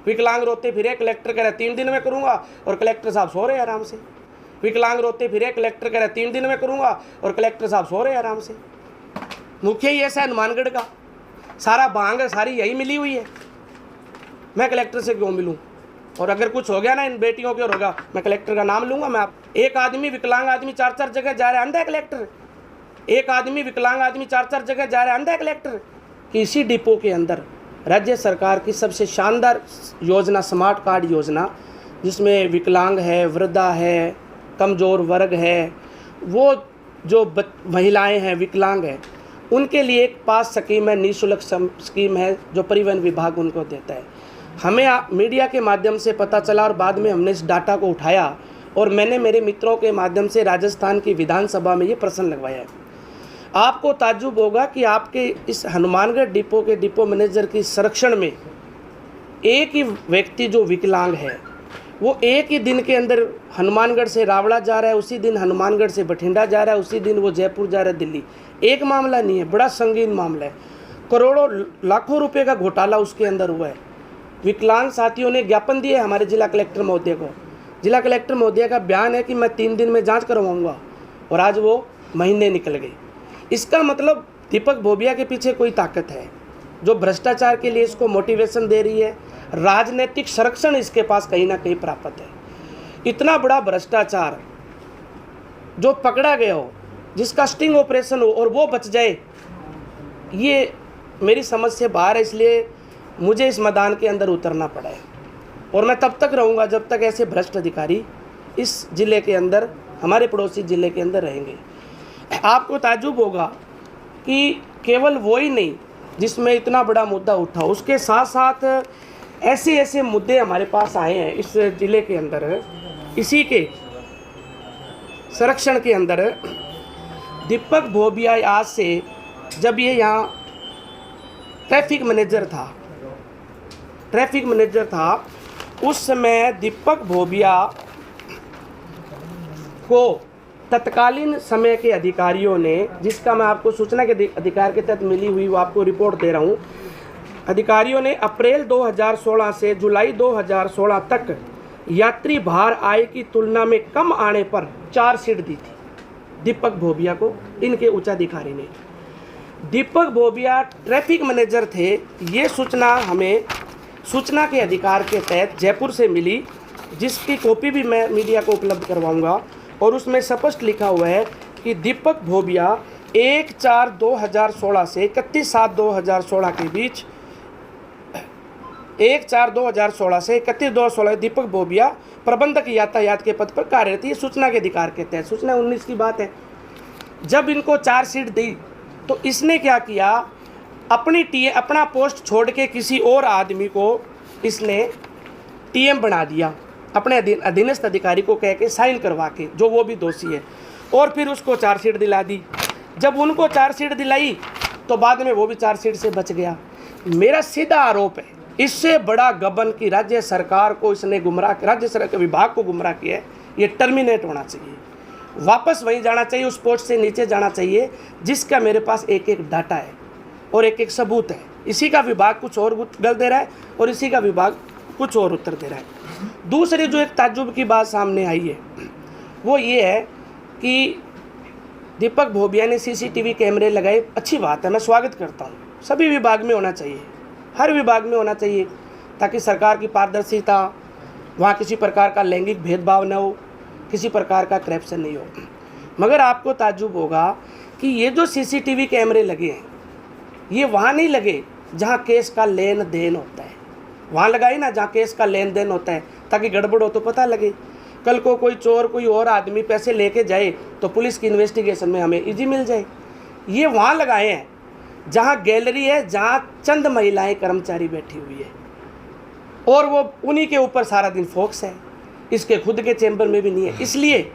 विकलांग रोते फिरे, कलेक्टर कह रहे 3 दिन में करूँगा और कलेक्टर साहब सो रहे आराम से। विकलांग रोते फिरे, कलेक्टर कह रहे 3 दिन में करूँगा और कलेक्टर साहब सो रहे आराम से। मुख्य ही ऐसा है हनुमानगढ़ का, सारा भांग सारी यही मिली हुई है। मैं कलेक्टर से क्यों मिलूँ? और अगर कुछ हो गया ना इन बेटियों के और होगा, मैं कलेक्टर का नाम लूँगा। मैं आप एक आदमी विकलांग आदमी 4-4 जगह जा रहा है, अंधा है कलेक्टर? एक आदमी विकलांग आदमी 4-4 जगह जा रहा है, अंधा है कलेक्टर? कि इसी डिपो के अंदर राज्य सरकार की सबसे शानदार योजना स्मार्ट कार्ड योजना, जिसमें विकलांग है, वृद्धा है, कमज़ोर वर्ग है, वो जो महिलाएं हैं विकलांग हैं, उनके लिए एक पास स्कीम है, निःशुल्क स्कीम है जो परिवहन विभाग उनको देता है। हमें मीडिया के माध्यम से पता चला और बाद में हमने इस डाटा को उठाया और मैंने मेरे मित्रों के माध्यम से राजस्थान की विधानसभा में ये प्रश्न लगवाया है। आपको ताज्जुब होगा कि आपके इस हनुमानगढ़ डिपो के डिपो मैनेजर की संरक्षण में एक ही व्यक्ति जो विकलांग है वो एक ही दिन के अंदर हनुमानगढ़ से रावड़ा जा रहा है, उसी दिन हनुमानगढ़ से बठिंडा जा रहा है, उसी दिन वो जयपुर जा रहा है, दिल्ली। एक मामला नहीं है, बड़ा संगीन मामला है। करोड़ों लाखों रुपए का घोटाला उसके अंदर हुआ है। विकलांग साथियों ने ज्ञापन दिए हमारे जिला कलेक्टर महोदय को। जिला कलेक्टर महोदय का बयान है कि मैं 3 दिन में जाँच करवाऊँगा और आज वो महीने निकल गए। इसका मतलब दीपक भोबिया के पीछे कोई ताकत है जो भ्रष्टाचार के लिए इसको मोटिवेशन दे रही है। राजनीतिक संरक्षण इसके पास कहीं ना कहीं प्राप्त है। इतना बड़ा भ्रष्टाचार जो पकड़ा गया हो, जिसका स्टिंग ऑपरेशन हो और वो बच जाए, ये मेरी समझ से बाहर है। इसलिए मुझे इस मैदान के अंदर उतरना पड़ा है और मैं तब तक रहूँगा जब तक ऐसे भ्रष्ट अधिकारी इस ज़िले के अंदर, हमारे पड़ोसी ज़िले के अंदर रहेंगे। आपको ताज्जुब होगा कि केवल वो ही नहीं जिसमें इतना बड़ा मुद्दा उठा, उसके साथ साथ ऐसे ऐसे मुद्दे हमारे पास आए हैं इस ज़िले के अंदर। इसी के संरक्षण के अंदर दीपक भोबिया आज से, जब ये यहाँ ट्रैफिक मैनेजर था, उस समय दीपक भोबिया को तत्कालीन समय के अधिकारियों ने, जिसका मैं आपको सूचना के अधिकार के तहत मिली हुई वो आपको रिपोर्ट दे रहा हूँ, अधिकारियों ने अप्रैल 2016 से जुलाई 2016 तक यात्री भार आय की तुलना में कम आने पर चार्जशीट दी थी दीपक भोबिया को। इनके उच्चाधिकारी ने, दीपक भोबिया ट्रैफिक मैनेजर थे। ये सूचना हमें सूचना के अधिकार के तहत जयपुर से मिली, जिसकी कॉपी भी मैं मीडिया को उपलब्ध करवाऊंगा। और उसमें स्पष्ट लिखा हुआ है कि दीपक भोबिया 1/4/2016 से 31/7/2016 के बीच, 1/4/2016 से 31/2/2016 दीपक भोबिया प्रबंधक यातायात के पद पर कार्यरत। ये सूचना के अधिकार के तहत, सूचना 19 की बात है। जब इनको चार्जशीट दी तो इसने क्या किया, अपना पोस्ट छोड़ के किसी और आदमी को इसने टीएम बना दिया, अपने अधीनस्थ अधिकारी को कह के साइन करवा के, जो वो भी दोषी है, और फिर उसको चार्जशीट दिला दी। जब उनको चार्जशीट दिलाई तो बाद में वो भी चार्जशीट से बच गया। मेरा सीधा आरोप है, इससे बड़ा गबन की राज्य सरकार को इसने गुमराह, राज्य सरकार विभाग को गुमराह किया है। ये टर्मिनेट होना चाहिए, वापस वहीं जाना चाहिए, उस पोस्ट से नीचे जाना चाहिए जिसका मेरे पास एक एक डाटा है और एक एक सबूत है। इसी का विभाग कुछ और गल दे रहा है और इसी का विभाग कुछ और उत्तर दे रहा है। दूसरी जो एक ताज्जुब की बात सामने आई है वो ये है कि दीपक भोबिया ने सीसीटीवी कैमरे लगाए। अच्छी बात है, मैं स्वागत करता हूँ। सभी विभाग में होना चाहिए, हर विभाग में होना चाहिए, ताकि सरकार की पारदर्शिता, वहाँ किसी प्रकार का लैंगिक भेदभाव न हो, किसी प्रकार का करप्शन नहीं हो। मगर आपको ताज्जुब होगा कि ये जो सीसीटीवी कैमरे लगे हैं ये वहाँ नहीं लगे जहाँ केस का लेन देन होता है। वहाँ लगाई ना जहाँ केस का लेन देन होता है, ताकि गड़बड़ हो तो पता लगे। कल को कोई चोर, कोई और आदमी पैसे लेके जाए तो पुलिस की इन्वेस्टिगेशन में हमें इजी मिल जाए। ये वहाँ लगाए हैं जहाँ गैलरी है, जहाँ चंद महिलाएं कर्मचारी बैठी हुई है और वो उन्हीं के ऊपर सारा दिन फोकस है, इसके खुद के चैम्बर में भी नहीं है। इसलिए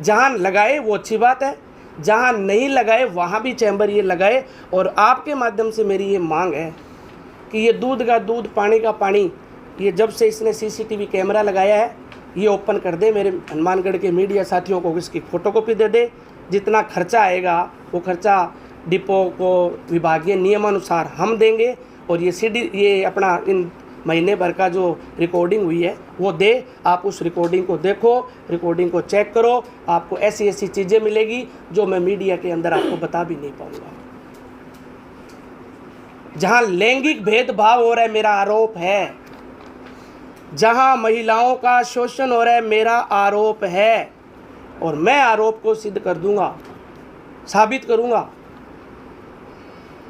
जहाँ लगाए वो अच्छी बात है, जहाँ नहीं लगाए वहाँ भी चैम्बर ये लगाए। और आपके माध्यम से मेरी ये मांग है कि ये दूध का दूध, पानी का पानी, ये जब से इसने सीसीटीवी कैमरा लगाया है ये ओपन कर दे। मेरे हनुमानगढ़ के मीडिया साथियों को इसकी फ़ोटोकॉपी दे दे। जितना खर्चा आएगा वो खर्चा डिपो को विभागीय नियमानुसार हम देंगे और ये अपना इन महीने भर का जो रिकॉर्डिंग हुई है वो दे। आप उस रिकॉर्डिंग को देखो, रिकॉर्डिंग को चेक करो, आपको ऐसी ऐसी चीज़ें मिलेगी जो मैं मीडिया के अंदर आपको बता भी नहीं पाऊंगा। जहां लैंगिक भेदभाव हो रहा है मेरा आरोप है, जहां महिलाओं का शोषण हो रहा है मेरा आरोप है, और मैं आरोप को सिद्ध कर दूंगा, साबित करूंगा।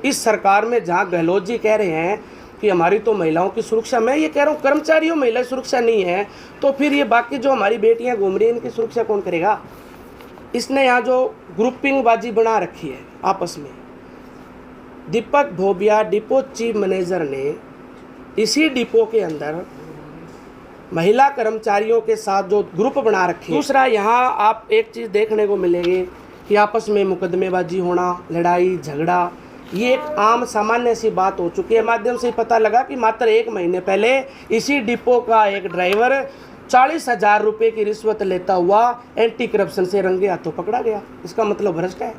इस सरकार में जहां गहलोत जी कह रहे हैं कि हमारी तो महिलाओं की सुरक्षा, मैं ये कह रहा हूँ कर्मचारियों महिला सुरक्षा नहीं है, तो फिर ये बाकी जो हमारी बेटियां घूम रही हैं इनकी सुरक्षा कौन करेगा? इसने यहाँ जो ग्रुपिंग बाजी बना रखी है आपस में, दीपक भोबिया डिपो चीफ मैनेजर ने इसी डिपो के अंदर महिला कर्मचारियों के साथ जो ग्रुप बना रखे। दूसरा, यहाँ आप एक चीज़ देखने को मिलेगी कि आपस में मुकदमेबाजी होना, लड़ाई झगड़ा, ये एक आम सामान्य सी बात हो चुकी है। माध्यम से पता लगा कि मात्र 1 महीने पहले इसी डिपो का एक ड्राइवर 40,000 रुपये की रिश्वत लेता हुआ एंटी करप्शन से रंगे हाथों पकड़ा गया। इसका मतलब भ्रष्ट है।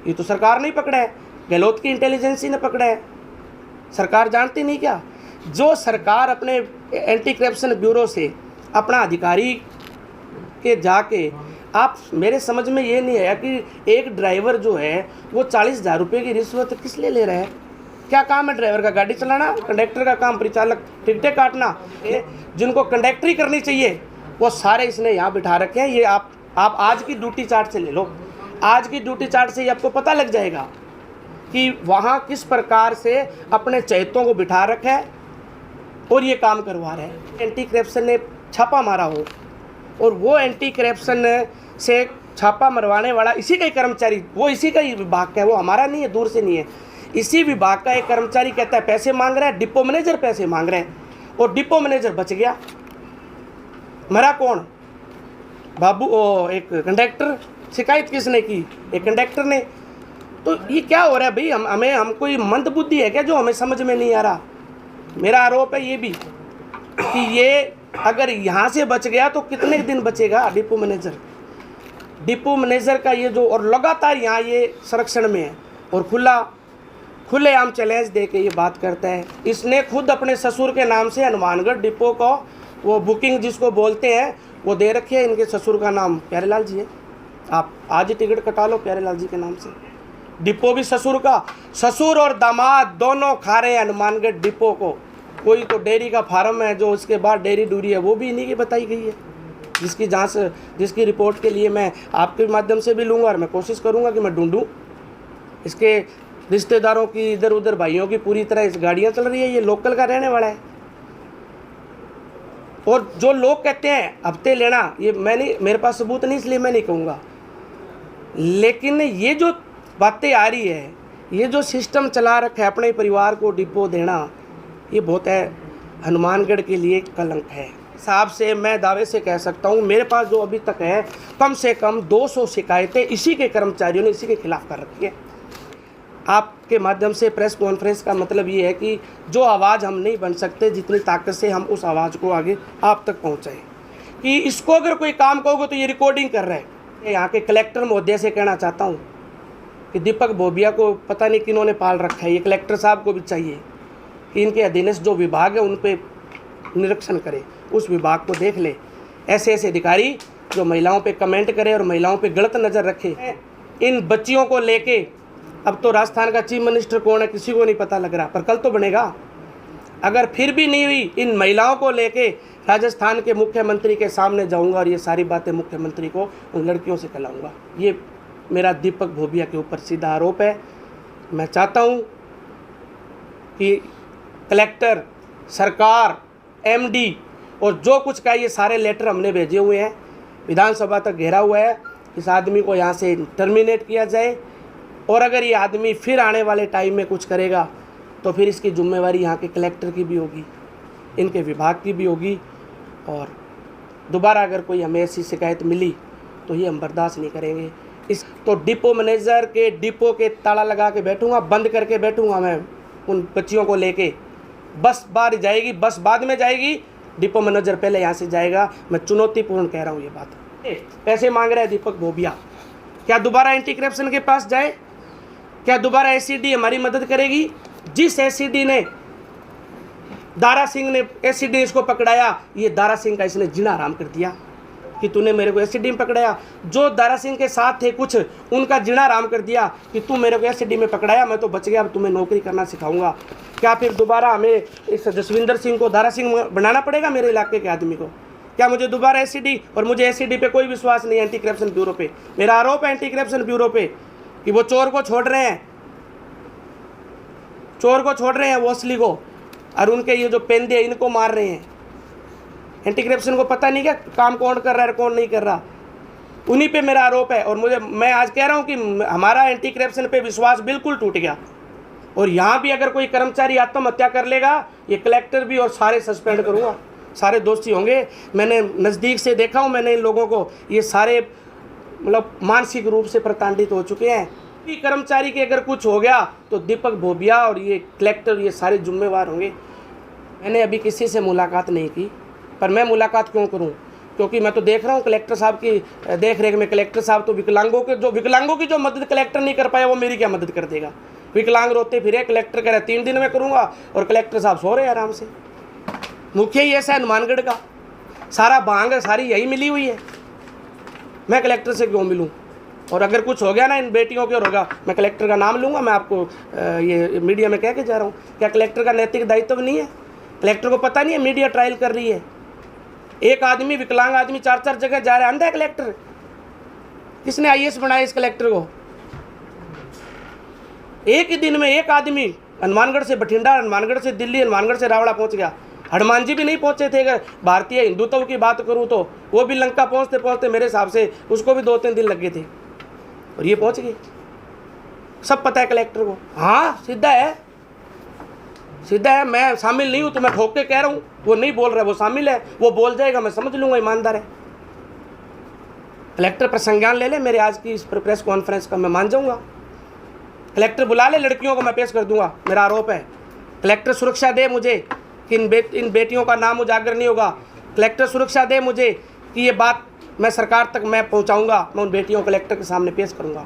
ये तो सरकार नहीं पकड़ा है, गहलोत की इंटेलिजेंसी ने पकड़ा है। सरकार जानती नहीं क्या? जो सरकार अपने एंटी करप्शन ब्यूरो से अपना अधिकारी के जाके, आप मेरे समझ में ये नहीं आया कि एक ड्राइवर जो है वो 40,000 रुपये की रिश्वत किस लिए ले रहा है? क्या काम है ड्राइवर का? गाड़ी चलाना। कंडक्टर का काम परिचालक टिकटें काटना। जिनको कंडक्टरी करनी चाहिए वो सारे इसने यहाँ बिठा रखे हैं। ये आप आज की ड्यूटी चार्ट से ले लो, आज की ड्यूटी चार्ट से ही आपको पता लग जाएगा कि वहाँ किस प्रकार से अपने चहेतों को बिठा रखा है और ये काम करवा रहे हैं। एंटी करप्शन ने छापा मारा हो और वो एंटी करप्शन से छापा मरवाने वाला इसी का ही कर्मचारी, वो इसी का ही विभाग का है, वो हमारा नहीं है, दूर से नहीं है। इसी विभाग का एक कर्मचारी कहता है पैसे मांग रहा है, डिपो मैनेजर पैसे मांग रहे हैं, और डिपो मैनेजर बच गया। मरा कौन? बाबू, एक कंडक्टर। शिकायत किसने की? एक कंडक्टर ने। तो ये क्या हो रहा है भाई? हम कोई मंद बुद्धि है क्या जो हमें समझ में नहीं आ रहा? मेरा आरोप है ये भी कि ये अगर यहाँ से बच गया तो कितने दिन बचेगा डिपो मैनेजर? डिपो मैनेजर का ये जो, और लगातार यहाँ ये संरक्षण में है और खुलेआम चैलेंज दे के ये बात करता है। इसने खुद अपने ससुर के नाम से हनुमानगढ़ डिपो को वो बुकिंग जिसको बोलते हैं वो दे रखी है। इनके ससुर का नाम प्यारेलाल जी है। आप आज ही टिकट कटा लो प्यारेलाल जी के नाम से। डिपो भी ससुर का, ससुर और दामाद दोनों खा रहे हैं हनुमानगढ़ डिपो को। कोई तो डेयरी का फार्म है जो उसके बाद डेयरी डूरी है, वो भी इन्हीं की बताई गई है, जिसकी जांच, जिसकी रिपोर्ट के लिए मैं आपके माध्यम से भी लूँगा और मैं कोशिश करूँगा कि मैं ढूंढूँ। इसके रिश्तेदारों की, इधर उधर भाइयों की पूरी तरह इस गाड़ियाँ चल रही है। ये लोकल का रहने वाला है। और जो लोग कहते हैं हफ्ते लेना, ये मैं नहीं, मेरे पास सबूत नहीं इसलिए मैं नहीं कहूँगा, लेकिन ये जो बातें आ रही है, ये जो सिस्टम चला रखा है अपने परिवार को डिपो देना, ये बहुत है हनुमानगढ़ के लिए कलंक है। साहब से मैं दावे से कह सकता हूँ मेरे पास जो अभी तक है कम से कम 200 शिकायतें इसी के कर्मचारियों ने इसी के खिलाफ कर रखी है। आपके माध्यम से प्रेस कॉन्फ्रेंस का मतलब ये है कि जो आवाज़ हम नहीं बन सकते, जितनी ताकत से हम उस आवाज़ को आगे आप तक पहुँचाएँ कि इसको अगर कोई काम कहोगे तो ये रिकॉर्डिंग कर रहे हैं। यहाँ के कलेक्टर महोदय से कहना चाहता हूँ कि दीपक भोबिया को पता नहीं किन्होंने पाल रखा है। ये कलेक्टर साहब को भी चाहिए कि इनके अधीनस्थ जो विभाग है उन पे निरीक्षण करे, उस विभाग को देख ले। ऐसे ऐसे अधिकारी जो महिलाओं पे कमेंट करे और महिलाओं पे गलत नज़र रखे। इन बच्चियों को लेके अब तो राजस्थान का चीफ मिनिस्टर कौन है किसी को नहीं पता लग रहा, पर कल तो बनेगा। अगर फिर भी नहीं हुई, इन महिलाओं को लेके राजस्थान के मुख्यमंत्री के सामने जाऊंगा और ये सारी बातें मुख्यमंत्री को उन लड़कियों से कहलाऊंगा। ये मेरा दीपक भोबिया के ऊपर सीधा आरोप है। मैं चाहता हूँ कि कलेक्टर, सरकार, एमडी और जो कुछ का ये सारे लेटर हमने भेजे हुए हैं, विधानसभा तक घेरा हुआ है, इस आदमी को यहाँ से टर्मिनेट किया जाए। और अगर ये आदमी फिर आने वाले टाइम में कुछ करेगा तो फिर इसकी जिम्मेवारी यहाँ के कलेक्टर की भी होगी, इनके विभाग की भी होगी। और दोबारा अगर कोई हमें ऐसी शिकायत मिली तो ये हम बर्दाश्त नहीं करेंगे। तो डिपो मैनेजर के डिपो के ताला लगा के बैठूंगा, बंद करके बैठूंगा मैं उन बच्चियों को लेके। बस बाहर जाएगी, बस बाद में जाएगी, डिपो मैनेजर पहले यहाँ से जाएगा। मैं चुनौतीपूर्ण कह रहा हूँ ये बात। पैसे मांग रहा है दीपक भोबिया, क्या दोबारा एंटी करप्शन के पास जाए? क्या दोबारा एससीडी हमारी मदद करेगी? जिस एससीडी ने दारा सिंह ने एससीडी इसको पकड़ाया, ये दारा सिंह का इसने जीना आराम कर दिया कि तूने मेरे को एससीडी में पकड़ाया। जो दारा सिंह के साथ थे कुछ, उनका जीना आराम कर दिया कि तू मेरे को एससीडी में पकड़ाया, मैं तो बच गया, अब तुम्हें नौकरी करना सिखाऊंगा। क्या फिर दोबारा हमें इस जसविंदर सिंह को दारा सिंह बनाना पड़ेगा मेरे इलाके के आदमी को? क्या मुझे दोबारा एससीडी? और मुझे एससीडी पे कोई विश्वास नहीं है, एंटी करप्शन ब्यूरो पे मेरा आरोप है, एंटी करप्शन ब्यूरो पे कि वो चोर को छोड़ रहे हैं, चोर को छोड़ रहे हैं, वो असली को, और उनके ये जो पेंदे हैं इनको मार रहे हैं। एंटी करप्शन को पता नहीं क्या काम कौन कर रहा है कौन नहीं कर रहा, उन्हीं पे मेरा आरोप है। और मैं आज कह रहा हूँ कि हमारा एंटी करप्शन पे विश्वास बिल्कुल टूट गया। और यहाँ भी अगर कोई कर्मचारी आत्महत्या कर लेगा, ये कलेक्टर भी और सारे सस्पेंड करूँगा, सारे दोषी होंगे। मैंने नज़दीक से देखा हूँ, मैंने इन लोगों को, ये सारे मतलब मानसिक रूप से प्रताड़ित हो चुके हैं। भी कर्मचारी के अगर कुछ हो गया तो दीपक भोबिया और ये कलेक्टर ये सारे जिम्मेवार होंगे। मैंने अभी किसी से मुलाकात नहीं की, पर मैं मुलाकात क्यों करूं? क्योंकि मैं तो देख रहा हूं कलेक्टर साहब की देख रेख में, कलेक्टर साहब तो विकलांगों की जो मदद कलेक्टर नहीं कर पाया वो मेरी क्या मदद कर देगा? विकलांग रोते फिरे, कलेक्टर कह रहे 3 दिन में करूँगा और कलेक्टर साहब सो रहे आराम से। मुखिया ही ऐसा है हनुमानगढ़ का, सारा भांग सारी यही मिली हुई है, मैं कलेक्टर से क्यों मिलूँ? और अगर कुछ हो गया ना इन बेटियों के और होगा, मैं कलेक्टर का नाम लूँगा। मैं आपको ये मीडिया में कह के जा रहा हूँ, क्या कलेक्टर का नैतिक दायित्व नहीं है? कलेक्टर को पता नहीं है मीडिया ट्रायल कर रही है? एक आदमी विकलांग आदमी 4-4 जगह जा रहा है, अंधा है कलेक्टर? किसने आईएएस बनाया इस कलेक्टर को? एक ही दिन में एक आदमी हनुमानगढ़ से बठिंडा, हनुमानगढ़ से दिल्ली, हनुमानगढ़ से रावड़ा पहुंच गया। हनुमान जी भी नहीं पहुंचे थे। अगर भारतीय हिंदुत्व की बात करूं तो वो भी लंका पहुंचते पहुंचते मेरे हिसाब से उसको भी 2-3 दिन लगे थे, और ये पहुंच गए। सब पता है कलेक्टर को। हाँ सीधा है, सीधा है। मैं शामिल नहीं हूं तो मैं ठोक के कह रहा हूं, वो नहीं बोल रहा, वो शामिल है, वो बोल जाएगा, मैं समझ लूंगा ईमानदार है। कलेक्टर प्रसंज्ञान ले ले मेरे आज की इस प्रेस कॉन्फ्रेंस का, मैं मान जाऊंगा। कलेक्टर बुला ले, लड़कियों को मैं पेश कर दूंगा, मेरा आरोप है। कलेक्टर सुरक्षा दे मुझे कि इन बेटियों का नाम उजागर नहीं होगा। कलेक्टर सुरक्षा दे मुझे कि ये बात मैं सरकार तक मैं पहुंचाऊंगा, मैं उन बेटियों को कलेक्टर के सामने पेश करूंगा।